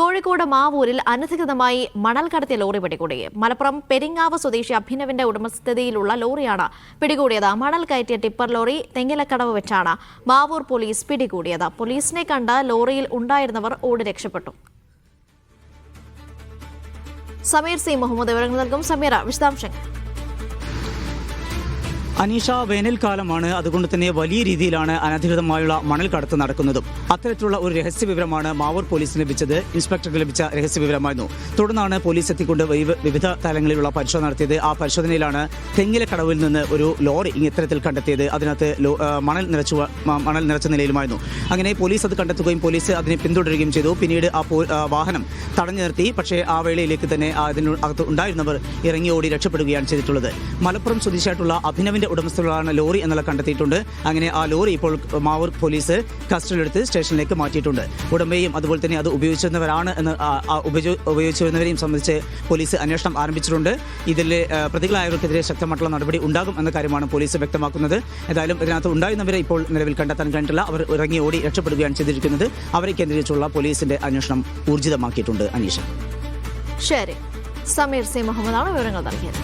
കോഴിക്കോട് മാവൂരിൽ അനധികൃതമായി മണൽ കടത്തിയ ലോറി പിടികൂടി. മലപ്പുറം പെരിങ്ങാവ് സ്വദേശി അഭിനവിന്റെ ഉടമസ്ഥതയിലുള്ള ലോറിയാണ് പിടികൂടിയത്. മണൽ കയറ്റിയ ടിപ്പർ ലോറി തെങ്ങിലക്കടവ് വെച്ചാണ് മാവൂർ പോലീസ് പിടികൂടിയത്. പോലീസിനെ കണ്ട് ലോറിയിൽ ഉണ്ടായിരുന്നവർ ഓടി രക്ഷപ്പെട്ടു. സമീർ സി മുഹമ്മദ് വിവരങ്ങൾ നൽകും. സമീറ, വിശദാംശങ്ങൾ. അനീഷ, വേനൽക്കാലമാണ്. അതുകൊണ്ട് തന്നെ വലിയ രീതിയിലാണ് അനധികൃതമായുള്ള മണൽ കടത്ത് നടക്കുന്നതും. അത്തരത്തിലുള്ള ഒരു രഹസ്യ വിവരമാണ് മാവൂർ പോലീസിന് ലഭിച്ചത്. ഇൻസ്പെക്ടർക്ക് ലഭിച്ച രഹസ്യ വിവരമായിരുന്നു. തുടർന്നാണ് പോലീസ് എത്തിക്കൊണ്ട് വിവിധ തലങ്ങളിലുള്ള പരിശോധന നടത്തിയത്. ആ പരിശോധനയിലാണ് തെങ്ങിലക്കടവിൽ നിന്ന് ഒരു ലോറി ഇത്തരത്തിൽ കണ്ടെത്തിയത്. അതിനകത്ത് മണൽ നിറച്ച നിലയിലുമായിരുന്നു. അങ്ങനെ പോലീസ് അത് കണ്ടെത്തുകയും പോലീസ് അതിനെ പിന്തുടരുകയും ചെയ്തു. പിന്നീട് ആ വാഹനം തടഞ്ഞു നിർത്തി. പക്ഷേ ആ വേളയിലേക്ക് തന്നെ അതിനകത്ത് ഉണ്ടായിരുന്നവർ ഇറങ്ങി ഓടി രക്ഷപ്പെടുകയാണ് ചെയ്തിട്ടുള്ളത്. മലപ്പുറം സ്വദേശിയായിട്ടുള്ള അഭിനവിന്റെ ഉടമസ്ഥകളാണ് ലോറി എന്നുള്ള കണ്ടെത്തിയിട്ടുണ്ട്. അങ്ങനെ ആ ലോറി ഇപ്പോൾ മാവൂർ പോലീസ് കസ്റ്റഡിയിലെടുത്ത് സ്റ്റേഷനിലേക്ക് മാറ്റിയിട്ടുണ്ട്. ഉടമയും അതുപോലെ തന്നെ അത് ഉപയോഗിച്ചിരുന്നവരെയും സംബന്ധിച്ച് പോലീസ് അന്വേഷണം ആരംഭിച്ചിട്ടുണ്ട്. ഇതിൽ പ്രതികളായവർക്കെതിരെ ശക്തമായിട്ടുള്ള നടപടി ഉണ്ടാകും എന്ന കാര്യമാണ് പോലീസ് വ്യക്തമാക്കുന്നത്. ഏതായാലും ഇതിനകത്ത് ഉണ്ടായിരുന്നവരെ ഇപ്പോൾ നിലവിൽ കണ്ടെത്താൻ കഴിഞ്ഞിട്ടില്ല. അവർ ഇറങ്ങി ഓടി രക്ഷപ്പെടുകയാണ് ചെയ്തിരിക്കുന്നത്. അവരെ കേന്ദ്രീകരിച്ചുള്ള പോലീസിന്റെ അന്വേഷണം ഊർജിതമാക്കിയിട്ടുണ്ട്. അനീഷ. ശരി, സമീർ സി മുഹമ്മദാണ് വിവരങ്ങൾ നൽകിയത്.